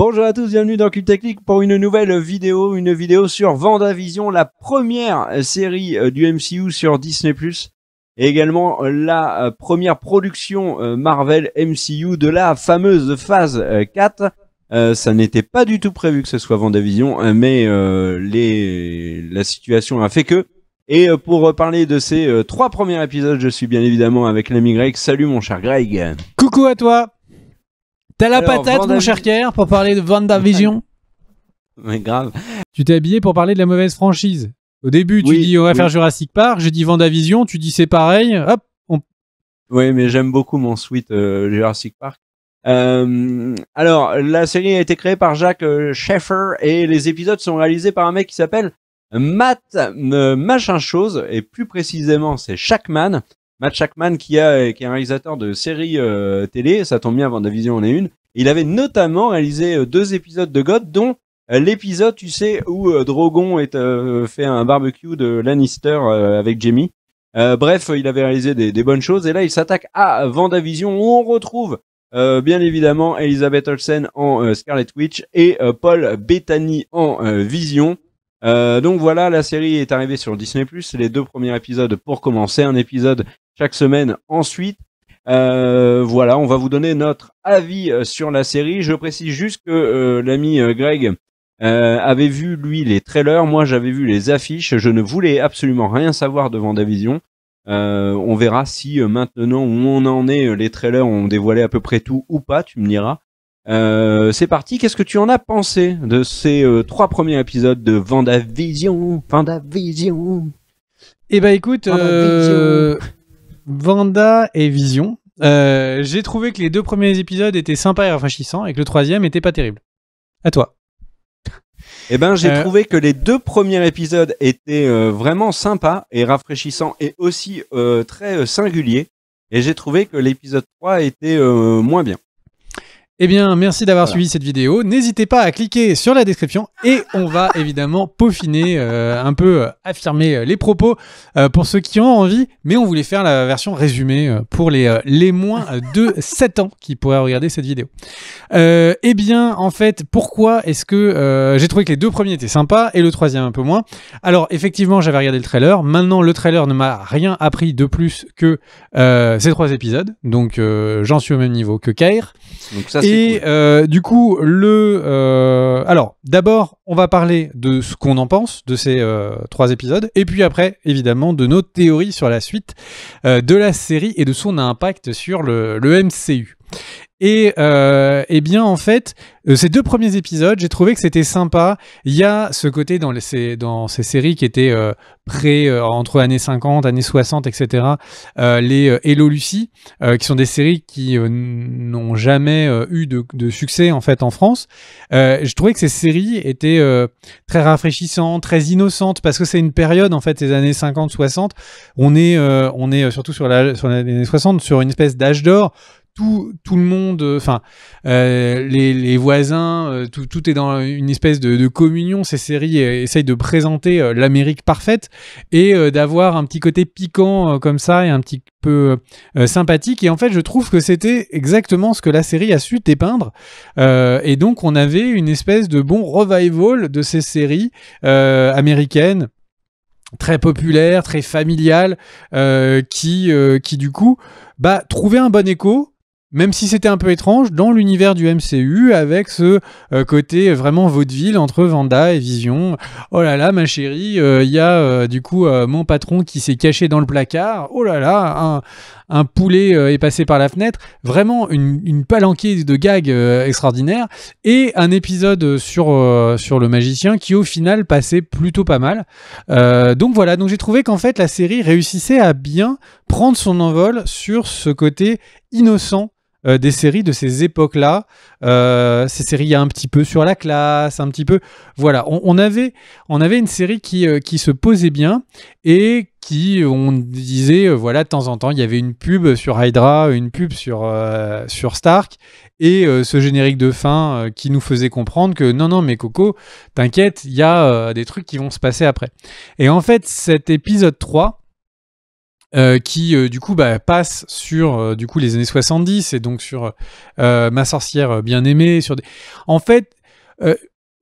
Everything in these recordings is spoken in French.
Bonjour à tous, bienvenue dans Cube Technique pour une nouvelle vidéo, sur WandaVision, la première série du MCU sur Disney+, et également la première production Marvel MCU de la fameuse phase 4. Ça n'était pas du tout prévu que ce soit WandaVision, mais la situation a fait que. Et pour parler de ces 3 premiers épisodes, je suis bien évidemment avec l'ami Greg. Salut mon cher Greg. Coucou à toi. T'as la Alors, patate, mon cher Kerr, pour parler de WandaVision. Mais grave. Tu t'es habillé pour parler de la mauvaise franchise. Au début, tu dis on va faire Jurassic Park, j'ai dit WandaVision, tu dis c'est pareil, hop. Oui, mais j'aime beaucoup mon suite Jurassic Park. Alors, la série a été créée par Jack Schaeffer et les épisodes sont réalisés par un mec qui s'appelle Matt machin chose, et plus précisément c'est Shakman. Matt Shakman qui est un réalisateur de séries télé, ça tombe bien, WandaVision en est une. Il avait notamment réalisé 2 épisodes de God, dont l'épisode, tu sais, où Drogon fait un barbecue de Lannister avec Jaime. Bref, il avait réalisé des bonnes choses, et là il s'attaque à WandaVision où on retrouve bien évidemment Elizabeth Olsen en Scarlet Witch et Paul Bettany en Vision. Donc voilà, la série est arrivée sur Disney+, les 2 premiers épisodes pour commencer, un épisode chaque semaine ensuite. Voilà, on va vous donner notre avis sur la série. Je précise juste que l'ami Greg avait vu lui les trailers, moi j'avais vu les affiches, je ne voulais absolument rien savoir de WandaVision. On verra si maintenant où on en est, les trailers ont dévoilé à peu près tout ou pas, tu me diras. C'est parti, qu'est-ce que tu en as pensé de ces 3 premiers épisodes de WandaVision? Eh ben écoute, Wanda et Vision, j'ai trouvé que les 2 premiers épisodes étaient sympas et rafraîchissants et que le 3e était pas terrible. À toi. Eh ben j'ai trouvé que les 2 premiers épisodes étaient vraiment sympas et rafraîchissants et aussi très singuliers, et j'ai trouvé que l'épisode 3 était moins bien. Eh bien, merci d'avoir suivi cette vidéo. N'hésitez pas à cliquer sur la description et on va évidemment peaufiner, un peu affirmer les propos pour ceux qui ont envie, mais on voulait faire la version résumée pour les moins de 7 ans qui pourraient regarder cette vidéo. Eh bien, en fait, pourquoi est-ce que j'ai trouvé que les 2 premiers étaient sympas et le 3e un peu moins? Alors, effectivement, j'avais regardé le trailer. Maintenant, le trailer ne m'a rien appris de plus que ces 3 épisodes. Donc, j'en suis au même niveau que Kair. Donc ça, et cool. Du coup, alors, d'abord, on va parler de ce qu'on en pense de ces 3 épisodes, et puis après, évidemment, de nos théories sur la suite de la série et de son impact sur le MCU. Et eh bien, en fait, ces 2 premiers épisodes, j'ai trouvé que c'était sympa. Il y a ce côté dans ces séries qui étaient entre années 50, années 60, etc. Les Hello Lucy, qui sont des séries qui n'ont jamais eu de succès en fait en France. Je trouvais que ces séries étaient très rafraîchissantes, très innocentes, parce que c'est une période, en fait, ces années 50-60. On est surtout sur les années 60, sur une espèce d'âge d'or. Tout le monde, enfin les voisins, tout est dans une espèce de communion. Ces séries essayent de présenter l'Amérique parfaite et d'avoir un petit côté piquant comme ça et un petit peu sympathique. Et en fait, je trouve que c'était exactement ce que la série a su dépeindre. Et donc, on avait une espèce de bon revival de ces séries américaines, très populaires, très familiales, qui du coup trouvaient un bon écho, même si c'était un peu étrange, dans l'univers du MCU, avec ce côté vraiment vaudeville entre Wanda et Vision. Oh là là, ma chérie, il y a du coup mon patron qui s'est caché dans le placard. Oh là là, un poulet est passé par la fenêtre. Vraiment une palanquée de gags extraordinaires. Et un épisode sur le magicien qui, au final, passait plutôt pas mal. Donc voilà, donc j'ai trouvé qu'en fait, la série réussissait à bien prendre son envol sur ce côté innocent des séries de ces époques-là. Ces séries un petit peu sur la classe, un petit peu... Voilà, on avait une série qui se posait bien et qui, on disait, voilà, de temps en temps, il y avait une pub sur Hydra, une pub sur Stark, et ce générique de fin qui nous faisait comprendre que non, mais Coco, t'inquiète, il y a des trucs qui vont se passer après. Et en fait, cet épisode 3... qui du coup passe sur du coup les années 70 et donc sur Ma sorcière bien aimée. En fait,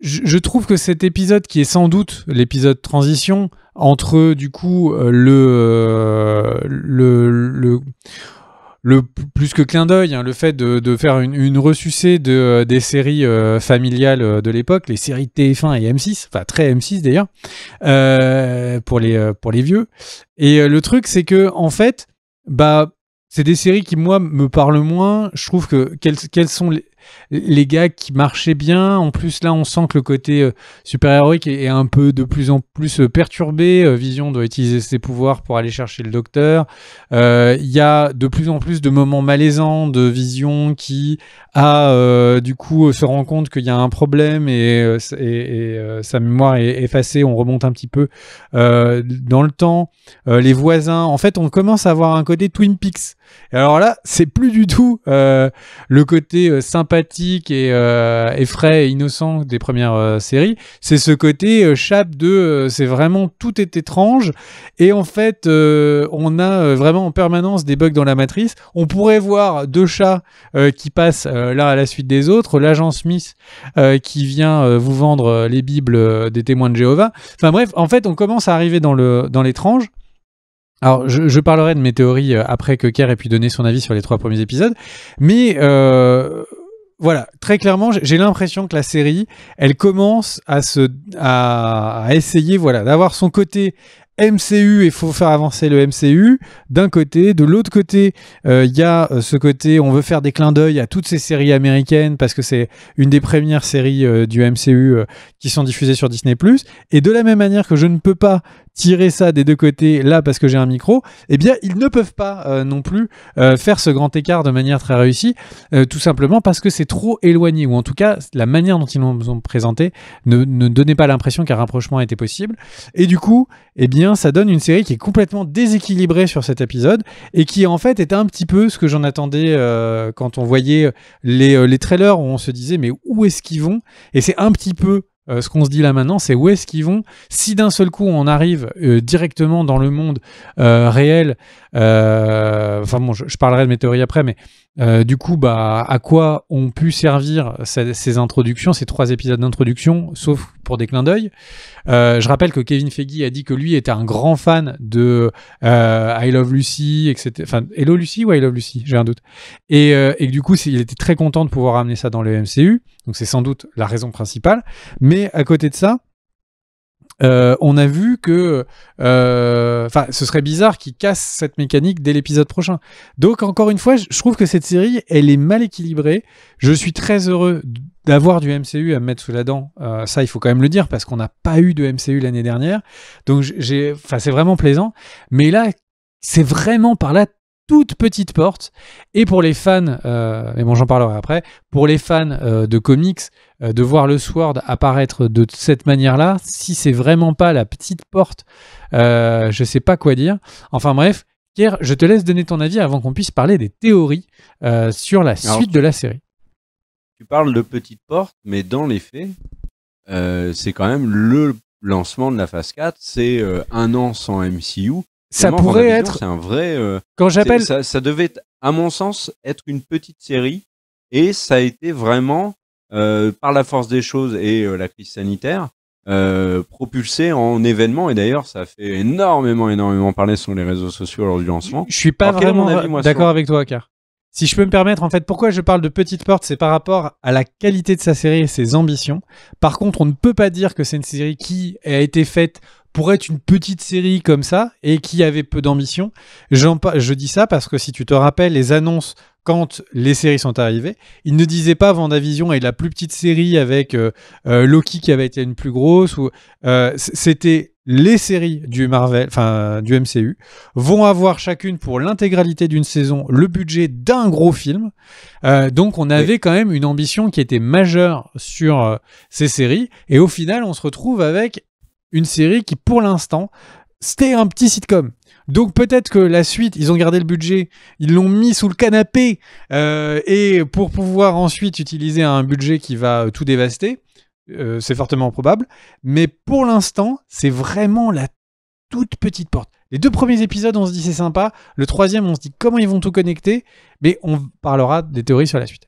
je trouve que cet épisode, qui est sans doute l'épisode transition entre du coup le plus que clin d'œil, hein, le fait de faire une ressucée des séries familiales de l'époque, les séries TF1 et M6, enfin très M6 d'ailleurs, pour les vieux. Et le truc, c'est que en fait, c'est des séries qui moi me parlent moins. Je trouve que quels sont les gars qui marchaient bien. En plus, là, on sent que le côté super-héroïque est un peu de plus en plus perturbé. Vision doit utiliser ses pouvoirs pour aller chercher le docteur. Il y a de plus en plus de moments malaisants de Vision qui du coup se rend compte qu'il y a un problème et sa mémoire est effacée. On remonte un petit peu dans le temps. Les voisins, en fait, on commence à avoir un côté Twin Peaks. Et alors là, c'est plus du tout le côté sympathique et frais et innocent des premières séries. C'est ce côté chape de c'est vraiment tout est étrange. Et en fait, on a vraiment en permanence des bugs dans la matrice. On pourrait voir deux chats qui passent l'un à la suite des autres. L'agent Smith qui vient vous vendre les bibles des témoins de Jéhovah. Enfin bref, en fait, on commence à arriver dans l'étrange. Alors, je parlerai de mes théories après que Kerr ait pu donner son avis sur les 3 premiers épisodes. Mais voilà, très clairement, j'ai l'impression que la série, elle commence à essayer d'avoir son côté MCU, il faut faire avancer le MCU d'un côté. De l'autre côté, il y a ce côté, on veut faire des clins d'œil à toutes ces séries américaines parce que c'est une des premières séries du MCU qui sont diffusées sur Disney+. Et de la même manière que je ne peux pas tirer ça des deux côtés là parce que j'ai un micro, eh bien ils ne peuvent pas non plus faire ce grand écart de manière très réussie, tout simplement parce que c'est trop éloigné, ou en tout cas la manière dont ils nous ont présenté ne donnait pas l'impression qu'un rapprochement était possible. Et du coup, eh bien ça donne une série qui est complètement déséquilibrée sur cet épisode et qui en fait est un petit peu ce que j'en attendais quand on voyait les trailers où on se disait mais où est-ce qu'ils vont, et c'est un petit peu ce qu'on se dit là maintenant, c'est où est-ce qu'ils vont. Si d'un seul coup on arrive directement dans le monde réel, enfin bon, je parlerai de mes théories après, mais du coup, à quoi ont pu servir ces introductions, ces 3 épisodes d'introduction, sauf pour des clins d'œil. Je rappelle que Kevin Feige a dit que lui était un grand fan de I Love Lucy, etc. Enfin, Hello Lucy ou I Love Lucy, j'ai un doute. Et que du coup, il était très content de pouvoir amener ça dans le MCU. Donc c'est sans doute la raison principale. Mais à côté de ça, on a vu que ce serait bizarre qu'ils cassent cette mécanique dès l'épisode prochain. Donc encore une fois, je trouve que cette série, elle est mal équilibrée. Je suis très heureux d'avoir du MCU à me mettre sous la dent. Ça, il faut quand même le dire, parce qu'on n'a pas eu de MCU l'année dernière. Donc c'est vraiment plaisant. Mais là, c'est vraiment par la toute petite porte. Et pour les fans, mais bon, j'en parlerai après, pour les fans de comics, de voir le Sword apparaître de cette manière-là, si c'est vraiment pas la petite porte, je sais pas quoi dire. Enfin bref, Pierre, je te laisse donner ton avis avant qu'on puisse parler des théories sur la suite de la série. Tu parles de petite porte, mais dans les faits, c'est quand même le lancement de la phase 4, c'est 1 an sans MCU. Ça pourrait être... C'est un vrai... Quand j'appelle... Ça devait, à mon sens, être une petite série, et ça a été vraiment, par la force des choses et la crise sanitaire, propulsé en événement. Et d'ailleurs, ça a fait énormément parler sur les réseaux sociaux lors du lancement. Je suis pas vraiment d'accord avec toi, Car. Si je peux me permettre, en fait, pourquoi je parle de petite porte, c'est par rapport à la qualité de sa série et ses ambitions. Par contre, on ne peut pas dire que c'est une série qui a été faite pour être une petite série comme ça et qui avait peu d'ambition. Je dis ça parce que si tu te rappelles les annonces quand les séries sont arrivées, ils ne disaient pas WandaVision est la plus petite série avec Loki qui avait été une plus grosse. C'était les séries du Marvel, enfin du MCU, vont avoir chacune pour l'intégralité d'une saison le budget d'un gros film. Donc on avait quand même une ambition qui était majeure sur ces séries. Et au final, on se retrouve avec une série qui, pour l'instant, c'était un petit sitcom. Donc peut-être que la suite, ils ont gardé le budget, ils l'ont mis sous le canapé, et pour pouvoir ensuite utiliser un budget qui va tout dévaster, c'est fortement probable. Mais pour l'instant, c'est vraiment la toute petite porte. Les 2 premiers épisodes, on se dit c'est sympa. Le 3e, on se dit comment ils vont tout connecter. Mais on parlera des théories sur la suite.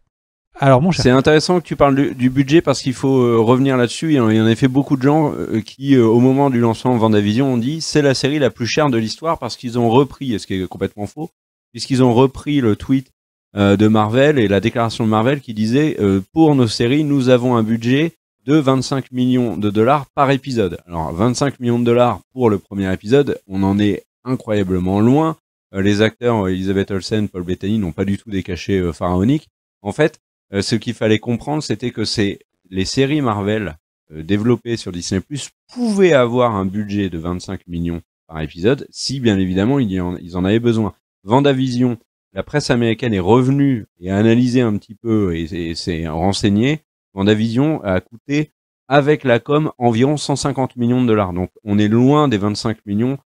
Alors, mon cher. C'est intéressant que tu parles du budget parce qu'il faut revenir là-dessus. Il y en a fait beaucoup de gens qui, au moment du lancement de Vendavision, ont dit c'est la série la plus chère de l'histoire parce qu'ils ont repris, ce qui est complètement faux, puisqu'ils ont repris le tweet de Marvel et la déclaration de Marvel qui disait pour nos séries, nous avons un budget de 25 millions de dollars par épisode. Alors 25 millions de dollars pour le premier épisode, on en est incroyablement loin. Les acteurs Elizabeth Olsen, Paul Bettany n'ont pas du tout des cachets pharaoniques. En fait, ce qu'il fallait comprendre, c'était que les séries Marvel développées sur Disney+ pouvaient avoir un budget de 25 millions par épisode, si bien évidemment ils en avaient besoin. Vendavision, la presse américaine est revenue et a analysé un petit peu et s'est renseignée. Vendavision a coûté, avec la com, environ 150 millions de dollars. Donc on est loin des 25 millions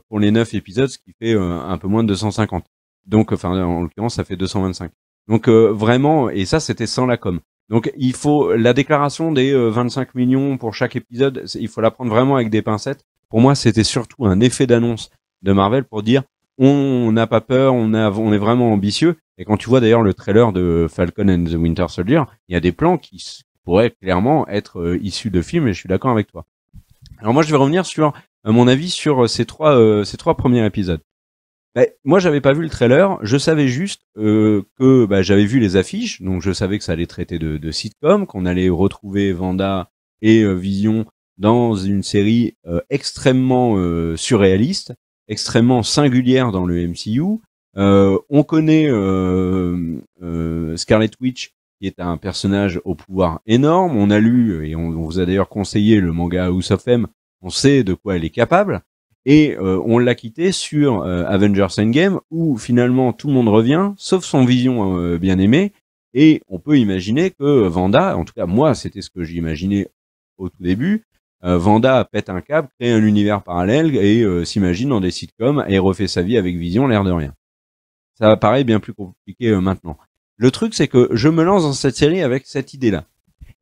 pour les 9 épisodes, ce qui fait un peu moins de 250. Donc, enfin, en l'occurrence, ça fait 225. Donc vraiment, et ça c'était sans la com. Donc il faut la déclaration des 25 millions pour chaque épisode, il faut la prendre vraiment avec des pincettes. Pour moi, c'était surtout un effet d'annonce de Marvel pour dire on n'a pas peur, on est vraiment ambitieux. Et quand tu vois d'ailleurs le trailer de Falcon and the Winter Soldier, il y a des plans qui pourraient clairement être issus de films, et je suis d'accord avec toi. Alors moi, je vais revenir sur mon avis sur ces trois premiers épisodes. Moi, j'avais pas vu le trailer. Je savais juste que j'avais vu les affiches, donc je savais que ça allait traiter de sitcom, qu'on allait retrouver Wanda et Vision dans une série extrêmement surréaliste, extrêmement singulière dans le MCU. On connaît Scarlet Witch, qui est un personnage au pouvoir énorme. On a lu, et on vous a d'ailleurs conseillé le manga House of M, on sait de quoi elle est capable. Et on l'a quitté sur Avengers Endgame, où finalement tout le monde revient, sauf son Vision bien-aimé. Et on peut imaginer que Wanda, en tout cas moi c'était ce que j'imaginais au tout début, Wanda pète un câble, crée un univers parallèle et s'imagine dans des sitcoms et refait sa vie avec Vision, l'air de rien. Ça paraît bien plus compliqué maintenant. Le truc c'est que je me lance dans cette série avec cette idée-là.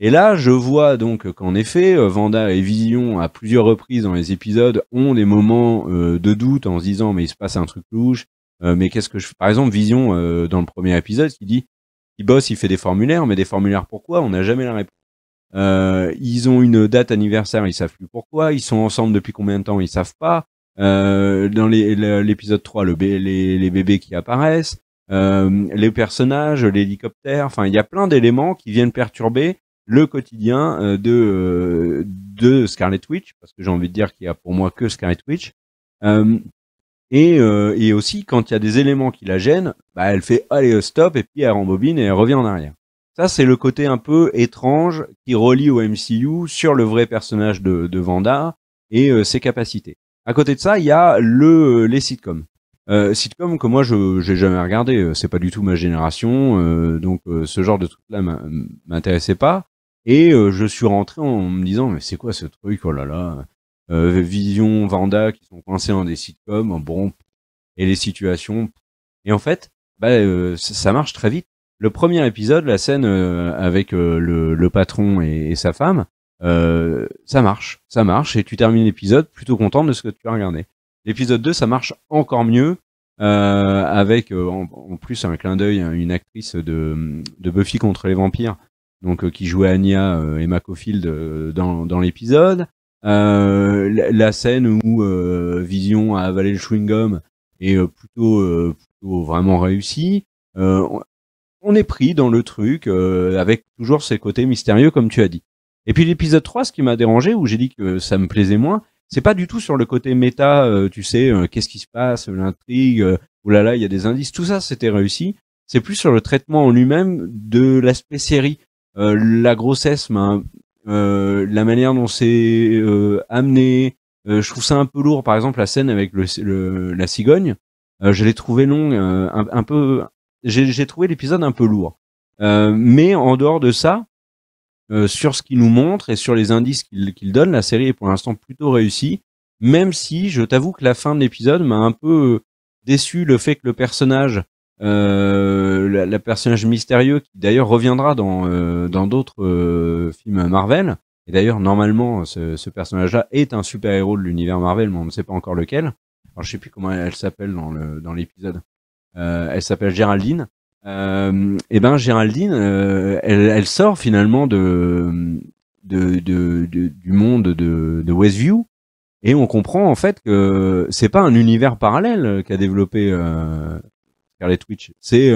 Et là, je vois donc qu'en effet, Wanda et Vision, à plusieurs reprises dans les épisodes, ont des moments de doute en se disant mais il se passe un truc louche, mais qu'est-ce que je fais? Par exemple, Vision, dans le premier épisode, il bosse, il fait des formulaires, mais des formulaires pourquoi? On n'a jamais la réponse. Ils ont une date anniversaire, ils savent plus pourquoi. Ils sont ensemble depuis combien de temps, ils savent pas. Dans l'épisode 3, les bébés qui apparaissent, les personnages, l'hélicoptère, enfin, il y a plein d'éléments qui viennent perturber le quotidien de Scarlet Witch, parce que j'ai envie de dire qu'il y a pour moi que Scarlet Witch. Et aussi, quand il y a des éléments qui la gênent, elle fait allez stop, et puis elle rembobine et elle revient en arrière. Ça, c'est le côté un peu étrange qui relie au MCU sur le vrai personnage de Wanda et ses capacités. À côté de ça, il y a les sitcoms. Sitcoms que moi j'ai jamais regardé, c'est pas du tout ma génération, donc ce genre de truc-là m'intéressait pas. Et je suis rentré en me disant mais c'est quoi ce truc, oh là là, Vision, Wanda qui sont coincés dans des sitcoms, bon, et les situations. Et en fait, ça marche très vite. Le premier épisode, la scène avec le patron et sa femme, ça marche, et tu termines l'épisode plutôt content de ce que tu as regardé. L'épisode 2, ça marche encore mieux, avec en plus un clin d'œil à une actrice de Buffy contre les vampires, donc qui jouait Anya, Emma Caulfield dans l'épisode. La scène où Vision a avalé le chewing-gum est plutôt vraiment réussie. On est pris dans le truc avec toujours ces côtés mystérieux comme tu as dit. Et puis l'épisode 3, ce qui m'a dérangé, où j'ai dit que ça me plaisait moins, c'est pas du tout sur le côté méta, tu sais, qu'est-ce qui se passe, l'intrigue, oulala, il y a des indices, tout ça c'était réussi. C'est plus sur le traitement en lui-même de l'aspect série. La grossesse, la manière dont c'est amené, je trouve ça un peu lourd. Par exemple, la scène avec la cigogne, je l'ai trouvé long, un peu. J'ai trouvé l'épisode un peu lourd. Mais en dehors de ça, sur ce qu'il nous montre et sur les indices qu'il donne, la série est pour l'instant plutôt réussie. Même si, je t'avoue que la fin de l'épisode m'a un peu déçu, le fait que le personnage, le personnage mystérieux, qui d'ailleurs reviendra dans d'autres films Marvel, Et d'ailleurs, normalement, ce personnage-là est un super-héros de l'univers Marvel, mais on ne sait pas encore lequel. Alors, je sais plus comment elle s'appelle dans l'épisode. Elle s'appelle Géraldine. Et ben Géraldine, elle sort finalement du monde de Westview, et on comprend en fait que c'est pas un univers parallèle qu'a développé Scarlet Witch. C'est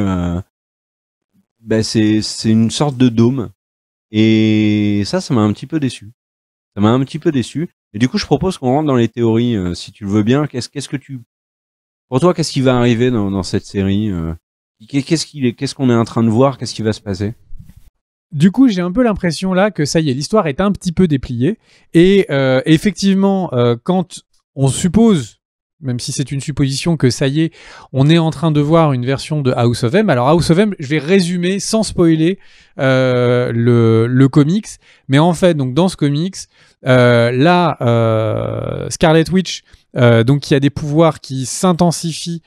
une sorte de dôme. Et ça m'a un petit peu déçu. Ça m'a un petit peu déçu. Et du coup, je propose qu'on rentre dans les théories, si tu le veux bien. Pour toi, qu'est-ce qui va arriver dans cette série? Qu'est-ce qu'on est en train de voir? Qu'est-ce qui va se passer? Du coup, j'ai un peu l'impression là que ça y est, l'histoire est un petit peu dépliée. Et effectivement, quand on suppose, même si c'est une supposition, que ça y est, on est en train de voir une version de House of M. Alors House of M, je vais résumer sans spoiler le comics. Mais en fait, donc dans ce comics, Scarlet Witch, donc qui a des pouvoirs qui s'intensifient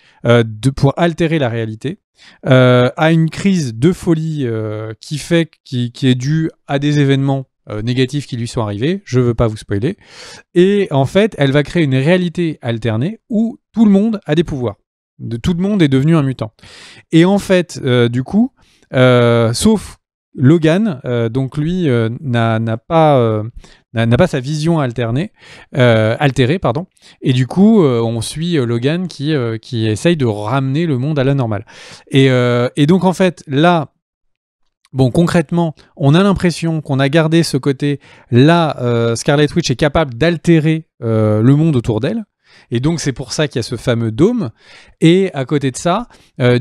pour altérer la réalité, a une crise de folie qui est due à des événements négatifs qui lui sont arrivés. Je veux pas vous spoiler. Et en fait, elle va créer une réalité alternée où tout le monde a des pouvoirs. Tout le monde est devenu un mutant. Et en fait, du coup, sauf Logan, donc lui n'a pas sa vision altérée, pardon. Et du coup, on suit Logan qui essaye de ramener le monde à la normale. Et donc en fait, là, bon, concrètement, on a l'impression qu'on a gardé ce côté. Là, Scarlet Witch est capable d'altérer le monde autour d'elle. Et donc, c'est pour ça qu'il y a ce fameux dôme. Et à côté de ça,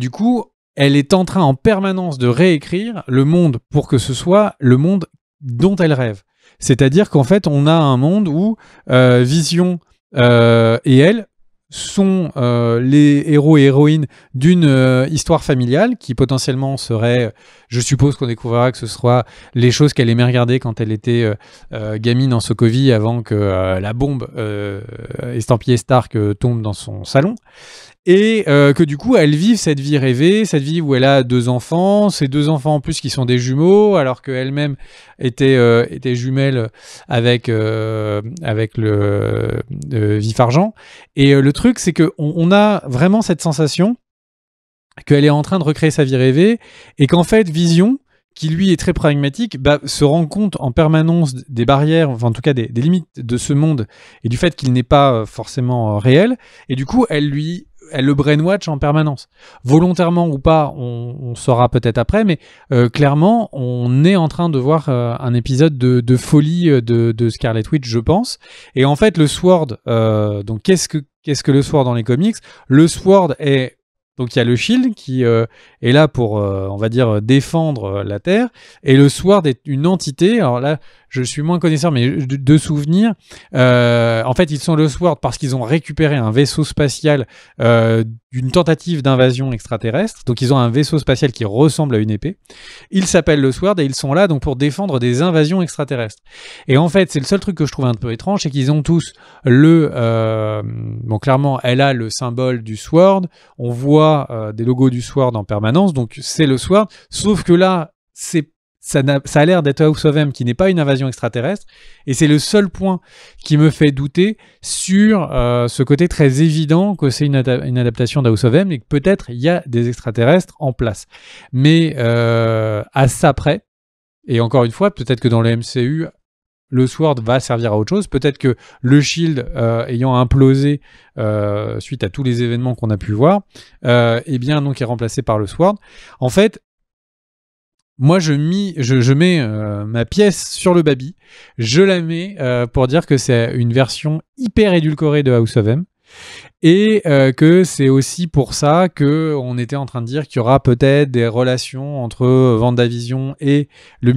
du coup, elle est en train en permanence de réécrire le monde pour que ce soit le monde dont elle rêve. C'est-à-dire qu'en fait, on a un monde où Vision et elle sont les héros et héroïnes d'une histoire familiale qui potentiellement serait, je suppose qu'on découvrira que ce soit les choses qu'elle aimait regarder quand elle était gamine en Sokovie avant que la bombe estampillée Stark tombe dans son salon. Et que du coup, elle vive cette vie rêvée, cette vie où elle a 2 enfants, ces 2 enfants en plus qui sont des jumeaux, alors qu'elle-même était jumelle avec le Vif Argent. Et le truc, c'est qu'on a vraiment cette sensation qu'elle est en train de recréer sa vie rêvée, et qu'en fait, Vision, qui lui est très pragmatique, se rend compte en permanence des barrières, enfin en tout cas des limites de ce monde, et du fait qu'il n'est pas forcément réel, et du coup, elle le brainwash en permanence. Volontairement ou pas, on saura peut-être après, mais clairement, on est en train de voir un épisode de folie de Scarlet Witch, je pense. Et en fait, le Sword, donc qu'est-ce que le Sword dans les comics? Le Sword est... Donc il y a le Shield qui est là pour, on va dire, défendre la Terre, et le Sword est une entité, alors là, je suis moins connaisseur, mais de souvenirs, en fait, ils sont le Sword parce qu'ils ont récupéré un vaisseau spatial d'une tentative d'invasion extraterrestre, donc ils ont un vaisseau spatial qui ressemble à une épée, ils s'appellent le Sword, et ils sont là donc pour défendre des invasions extraterrestres. Et en fait, c'est le seul truc que je trouve un peu étrange, c'est qu'ils ont tous bon, clairement, elle a le symbole du Sword, on voit des logos du Sword en permanence, donc c'est le Sword, sauf que là, ça a l'air d'être House of M qui n'est pas une invasion extraterrestre, et c'est le seul point qui me fait douter sur ce côté très évident que c'est une adaptation d'House of M et que peut-être il y a des extraterrestres en place. Mais à ça près, et encore une fois, peut-être que dans le MCU, le Sword va servir à autre chose, peut-être que le Shield ayant implosé suite à tous les événements qu'on a pu voir, eh bien donc est remplacé par le Sword. En fait, moi, je mets ma pièce sur le baby, je la mets pour dire que c'est une version hyper édulcorée de House of M, et que c'est aussi pour ça qu'on était en train de dire qu'il y aura peut-être des relations entre WandaVision et le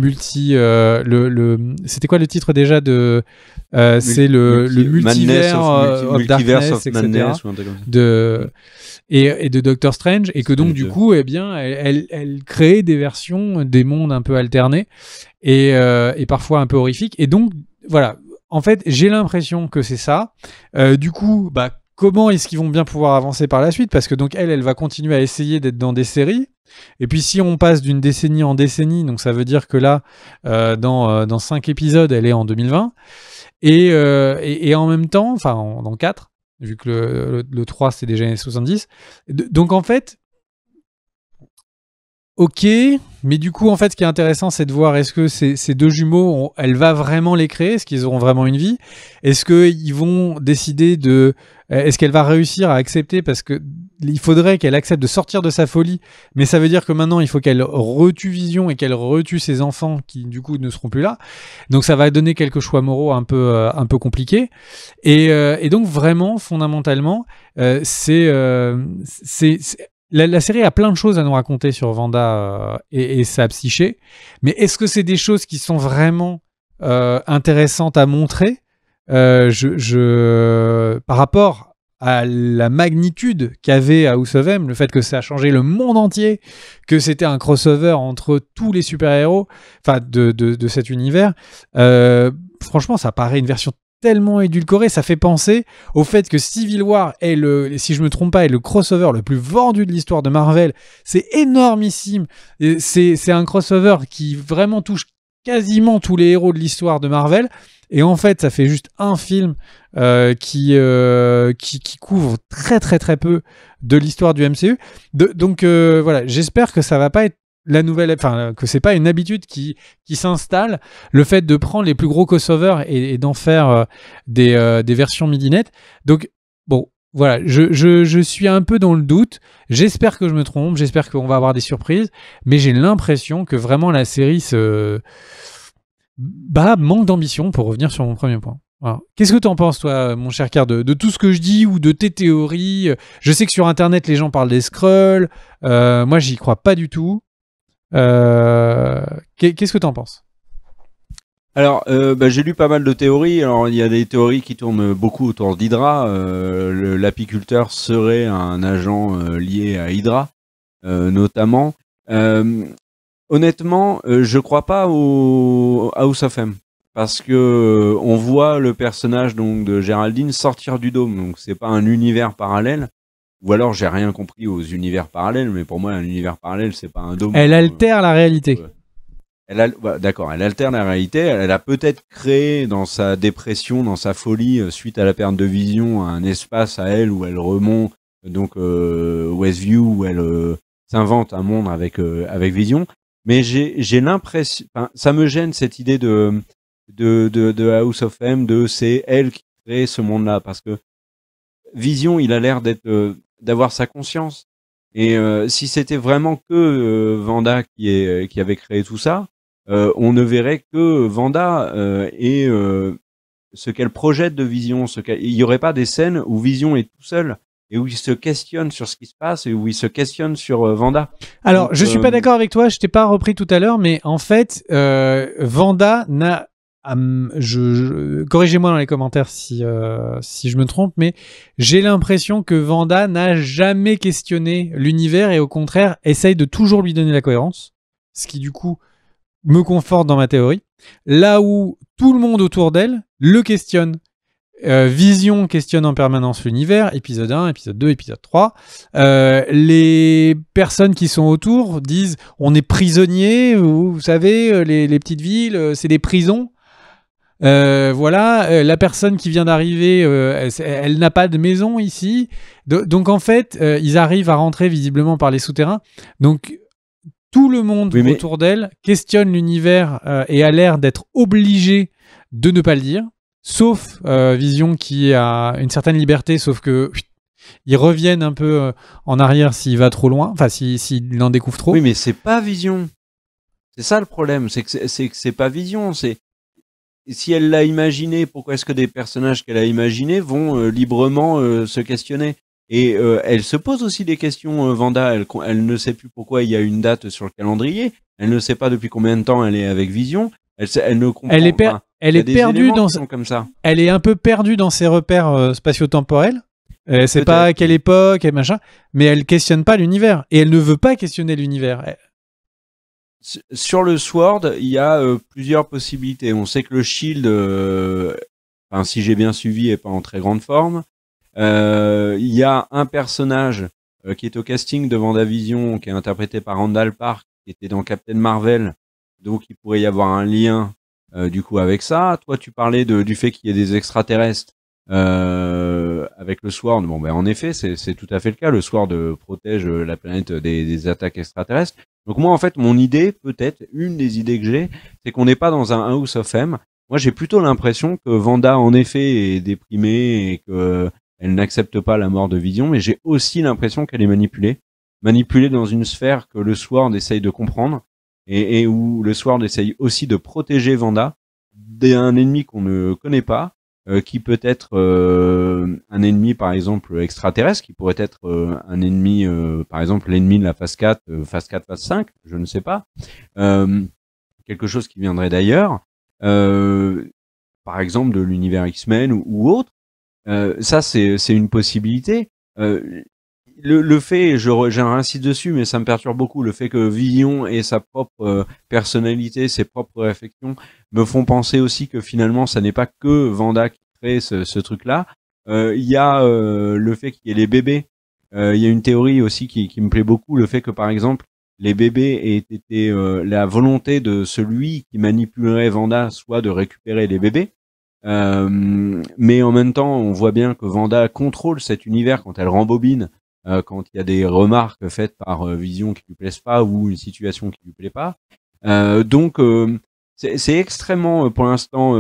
c'était quoi le titre déjà de... c'est le multivers of Darkness, etc. Madness, ou un truc comme ça. Et de Doctor Strange, et que donc du coup, eh bien, elle crée des versions des mondes un peu alternés et parfois un peu horrifiques. Et donc voilà, en fait, j'ai l'impression que c'est ça. Du coup, comment est-ce qu'ils vont bien pouvoir avancer par la suite? Parce que donc elle va continuer à essayer d'être dans des séries. Et puis si on passe d'une décennie en décennie, donc ça veut dire que là, dans 5 épisodes, elle est en 2020. Et en même temps, enfin dans 4, vu que le 3 c'est déjà les années 70. Donc en fait, ok, mais du coup en fait ce qui est intéressant c'est de voir est-ce que ces deux jumeaux, elle va vraiment les créer, est-ce qu'ils auront vraiment une vie, est-ce qu'ils vont décider de... Est-ce qu'elle va réussir à accepter, parce que il faudrait qu'elle accepte de sortir de sa folie, mais ça veut dire que maintenant il faut qu'elle retue Vision et qu'elle retue ses enfants qui du coup ne seront plus là. Donc ça va donner quelques choix moraux un peu compliqués. Et donc vraiment fondamentalement, la série a plein de choses à nous raconter sur Wanda et sa psyché, mais est-ce que c'est des choses qui sont vraiment intéressantes à montrer par rapport à la magnitude qu'avait House of M, le fait que ça a changé le monde entier, que c'était un crossover entre tous les super-héros, enfin de cet univers, franchement ça paraît une version tellement édulcoré, ça fait penser au fait que Civil War est si je me trompe pas, est le crossover le plus vendu de l'histoire de Marvel. C'est énormissime. C'est un crossover qui vraiment touche quasiment tous les héros de l'histoire de Marvel. Et en fait, ça fait juste un film qui couvre très très très peu de l'histoire du MCU. Donc voilà, j'espère que ça va pas être la nouvelle, enfin que c'est pas une habitude qui s'installe, le fait de prendre les plus gros crossovers et d'en faire des versions midinettes. Donc bon, voilà, je suis un peu dans le doute. J'espère que je me trompe, j'espère qu'on va avoir des surprises, mais j'ai l'impression que vraiment la série manque d'ambition, pour revenir sur mon premier point. Voilà. Qu'est-ce que tu en penses, toi, mon cher Car, de tout ce que je dis ou de tes théories? Je sais que sur Internet, les gens parlent des Skrulls. Moi, j'y crois pas du tout. Qu'est-ce que tu en penses? Alors, j'ai lu pas mal de théories. Alors, il y a des théories qui tournent beaucoup autour d'Hydra. L'apiculteur serait un agent lié à Hydra, notamment. Honnêtement, je crois pas au House of M, parce que on voit le personnage donc de Géraldine sortir du dôme, donc c'est pas un univers parallèle. Ou alors j'ai rien compris aux univers parallèles, mais pour moi un univers parallèle c'est pas un dôme. Elle altère la réalité. D'accord, elle altère la réalité. Elle a peut-être créé dans sa dépression, dans sa folie, suite à la perte de Vision, un espace à elle où elle remonte, donc Westview, où elle s'invente un monde avec Vision. Mais j'ai l'impression, ça me gêne cette idée de House of M, c'est elle qui crée ce monde-là, parce que Vision, il a l'air d'avoir sa conscience. Et si c'était vraiment que Wanda qui avait créé tout ça, on ne verrait que Wanda et ce qu'elle projette de Vision. Il n'y aurait pas des scènes où Vision est tout seul et où il se questionne sur ce qui se passe et où il se questionne sur Wanda. Alors, donc, je suis pas d'accord avec toi, je t'ai pas repris tout à l'heure, mais en fait, Wanda n'a... corrigez-moi dans les commentaires si je me trompe, mais j'ai l'impression que Wanda n'a jamais questionné l'univers et au contraire essaye de toujours lui donner la cohérence, ce qui du coup me conforte dans ma théorie. Là où tout le monde autour d'elle le questionne. Vision questionne en permanence l'univers, épisode 1, épisode 2, épisode 3. Les personnes qui sont autour disent on est prisonniers, vous savez, les petites villes, c'est des prisons. Voilà, la personne qui vient d'arriver, elle n'a pas de maison ici. Donc en fait, ils arrivent à rentrer visiblement par les souterrains. Donc tout le monde autour d'elle questionne l'univers et a l'air d'être obligé de ne pas le dire. Sauf Vision qui a une certaine liberté, sauf que ils reviennent un peu en arrière s'il va trop loin, enfin s'il en découvre trop. Oui, mais c'est pas Vision. C'est ça le problème, c'est que c'est pas Vision. Si elle l'a imaginé, pourquoi est-ce que des personnages qu'elle a imaginés vont librement se questionner? Et elle se pose aussi des questions, Wanda. Elle ne sait plus pourquoi il y a une date sur le calendrier. Elle ne sait pas depuis combien de temps elle est avec Vision. Elle ne comprend pas. Elle est perdue comme ça. Elle est un peu perdue dans ses repères spatio-temporels. Elle sait pas à quelle époque et machin, mais elle questionne pas l'univers et elle ne veut pas questionner l'univers. Sur le Sword, il y a plusieurs possibilités. On sait que le Shield, si j'ai bien suivi, est pas en très grande forme. Il y a un personnage qui est au casting de WandaVision, qui est interprété par Randall Park, qui était dans Captain Marvel, donc il pourrait y avoir un lien du coup avec ça. Toi, tu parlais du fait qu'il y ait des extraterrestres avec le Sword. Bon, ben en effet, c'est tout à fait le cas. Le Sword protège la planète des attaques extraterrestres. Donc moi, en fait, mon idée, peut-être une des idées que j'ai, c'est qu'on n'est pas dans un House of M. Moi, j'ai plutôt l'impression que Wanda, en effet, est déprimée et que elle n'accepte pas la mort de Vision, mais j'ai aussi l'impression qu'elle est manipulée dans une sphère que le Sword essaye de comprendre et où le Sword essaye aussi de protéger Wanda d'un ennemi qu'on ne connaît pas, qui peut être un ennemi par exemple extraterrestre, qui pourrait être un ennemi, par exemple l'ennemi de la phase 4, phase 4, phase 5, je ne sais pas, quelque chose qui viendrait d'ailleurs, par exemple de l'univers X-Men ou autre. Ça c'est une possibilité. Le fait, j'insiste dessus, mais ça me perturbe beaucoup, le fait que Vision ait sa propre personnalité, ses propres réflexions, me font penser aussi que finalement, ça n'est pas que Wanda qui crée ce truc-là. Il y a le fait qu'il y ait les bébés. Il y a une théorie aussi qui me plaît beaucoup, le fait que par exemple, les bébés aient été la volonté de celui qui manipulerait Wanda, soit de récupérer les bébés. Mais en même temps, on voit bien que Wanda contrôle cet univers quand elle rembobine. Quand il y a des remarques faites par Vision qui lui plaisent pas ou une situation qui lui plaît pas. Donc c'est extrêmement, pour l'instant,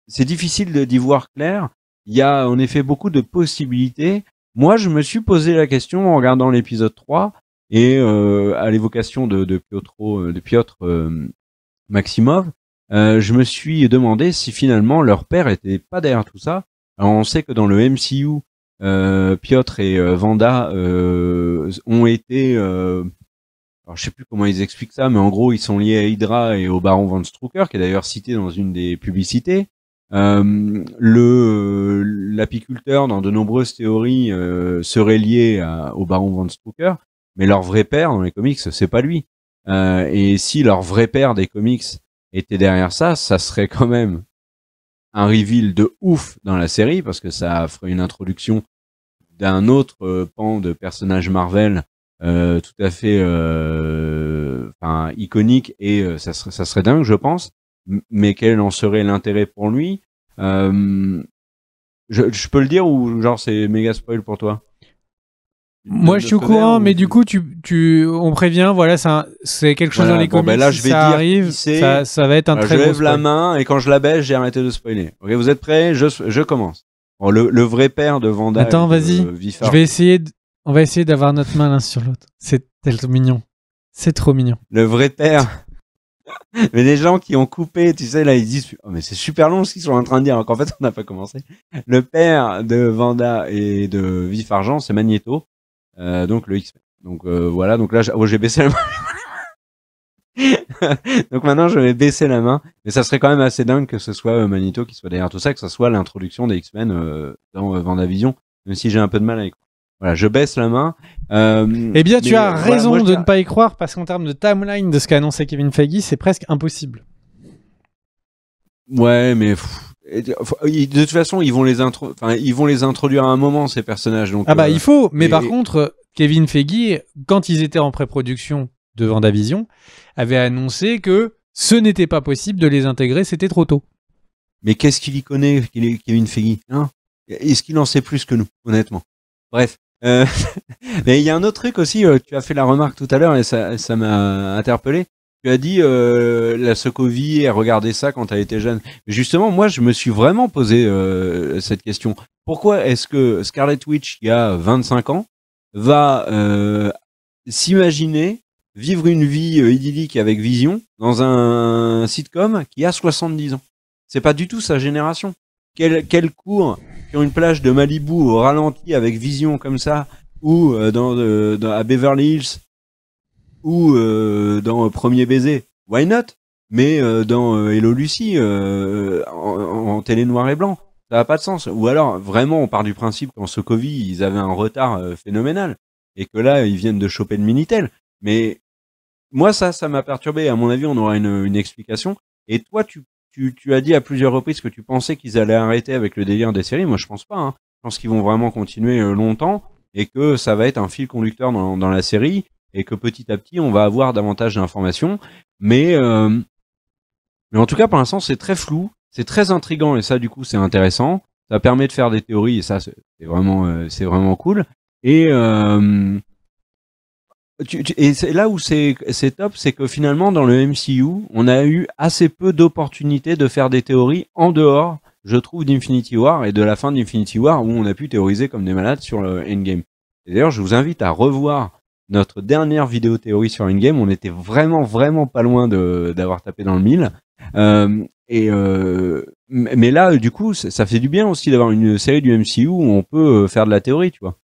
c'est difficile d'y voir clair. Il y a en effet beaucoup de possibilités. Moi, je me suis posé la question en regardant l'épisode 3 et à l'évocation de Piotr Maximov, je me suis demandé si finalement leur père était pas derrière tout ça. Alors on sait que dans le MCU, Piotr et Wanda ont été, alors je sais plus comment ils expliquent ça, mais en gros ils sont liés à Hydra et au Baron von Strucker, qui est d'ailleurs cité dans une des publicités. L'apiculteur dans de nombreuses théories serait lié au Baron von Strucker, mais leur vrai père dans les comics c'est pas lui. Et si leur vrai père des comics était derrière ça, ça serait quand même un reveal de ouf dans la série, parce que ça ferait une introduction d'un autre pan de personnage Marvel tout à fait iconique, et ça serait dingue, je pense. Mais quel en serait l'intérêt pour lui? Je peux le dire, ou genre c'est méga spoil pour toi? Moi, je suis au courant, mais du coup, on prévient, voilà, c'est quelque chose dans les comics, là, je vais ça dire arrive, ça va être un très je gros lève la main, et quand je la baisse, j'ai arrêté de spoiler. Ok, vous êtes prêts? Je commence. Bon, le vrai père de Wanda. Attends, vas-y. On va essayer d'avoir notre main l'un sur l'autre. C'est tellement mignon. C'est trop mignon. Le vrai père. Mais les gens qui ont coupé, tu sais, là, ils disent, oh, mais c'est super long ce qu'ils sont en train de dire, alors qu'en fait, on n'a pas commencé. Le père de Wanda et de Vif Argent, c'est Magneto. Donc le X-Men. Donc voilà, donc là j'ai baissé la main. Donc maintenant je vais baisser la main, mais ça serait quand même assez dingue que ce soit Magneto qui soit derrière tout ça, que ce soit l'introduction des X-Men dans WandaVision, même si j'ai un peu de mal à y croire. Voilà, je baisse la main. Eh bien, tu as raison de ne pas y croire, parce qu'en termes de timeline de ce qu'a annoncé Kevin Feige, c'est presque impossible. Ouais, mais de toute façon, ils vont les introduire à un moment, ces personnages. Donc, il faut. Mais par contre, Kevin Feige, quand ils étaient en pré-production de WandaVision, avait annoncé que ce n'était pas possible de les intégrer, c'était trop tôt. Mais qu'est-ce qu'il y connaît, Kevin Feige, hein? Est-ce qu'il en sait plus que nous, honnêtement? Bref. Mais il y a un autre truc aussi, tu as fait la remarque tout à l'heure et ça m'a interpellé. Tu as dit la Sokovie et regardé ça quand elle était jeune. Mais justement, moi, je me suis vraiment posé cette question. Pourquoi est-ce que Scarlet Witch, qui a 25 ans, va s'imaginer vivre une vie idyllique avec Vision dans un sitcom qui a 70 ans? C'est pas du tout sa génération. Quel cours sur une plage de Malibu au ralenti avec Vision comme ça, ou à Beverly Hills, ou dans Premier Baiser, why not? Mais dans Hello Lucy, en télé noir et blanc, ça n'a pas de sens. Ou alors, vraiment, on part du principe qu'en Sokovie, ils avaient un retard phénoménal, et que là, ils viennent de choper le Minitel. Mais moi, ça m'a perturbé. À mon avis, on aura une explication. Et toi, tu as dit à plusieurs reprises que tu pensais qu'ils allaient arrêter avec le délire des séries. Moi, je pense pas. Je pense qu'ils vont vraiment continuer longtemps. et que ça va être un fil conducteur dans la série et que petit à petit on va avoir davantage d'informations. Mais en tout cas pour l'instant c'est très flou, c'est très intriguant et ça du coup c'est intéressant. Ça permet de faire des théories et ça c'est vraiment cool. Et c'est là où c'est top, c'est que finalement dans le MCU, on a eu assez peu d'opportunités de faire des théories en dehors, je trouve, d'Infinity War et de la fin d'Infinity War où on a pu théoriser comme des malades sur le Endgame. Et d'ailleurs, je vous invite à revoir notre dernière vidéo théorie sur Endgame. On était vraiment pas loin d'avoir tapé dans le 1000. Mais là, du coup, ça fait du bien aussi d'avoir une série du MCU où on peut faire de la théorie, tu vois.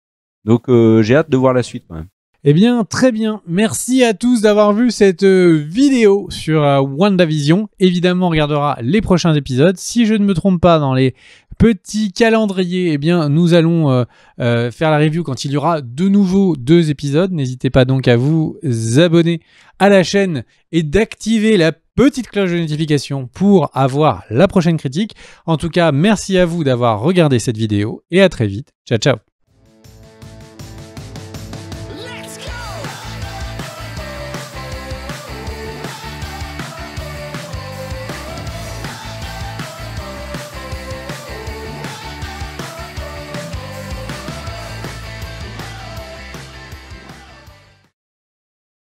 Donc j'ai hâte de voir la suite quand même. Eh bien, très bien. Merci à tous d'avoir vu cette vidéo sur WandaVision. Évidemment, on regardera les prochains épisodes. Si je ne me trompe pas, dans les petits calendriers, eh bien, nous allons faire la review quand il y aura de nouveau 2 épisodes. N'hésitez pas donc à vous abonner à la chaîne et d'activer la petite cloche de notification pour avoir la prochaine critique. En tout cas, merci à vous d'avoir regardé cette vidéo et à très vite. Ciao, ciao.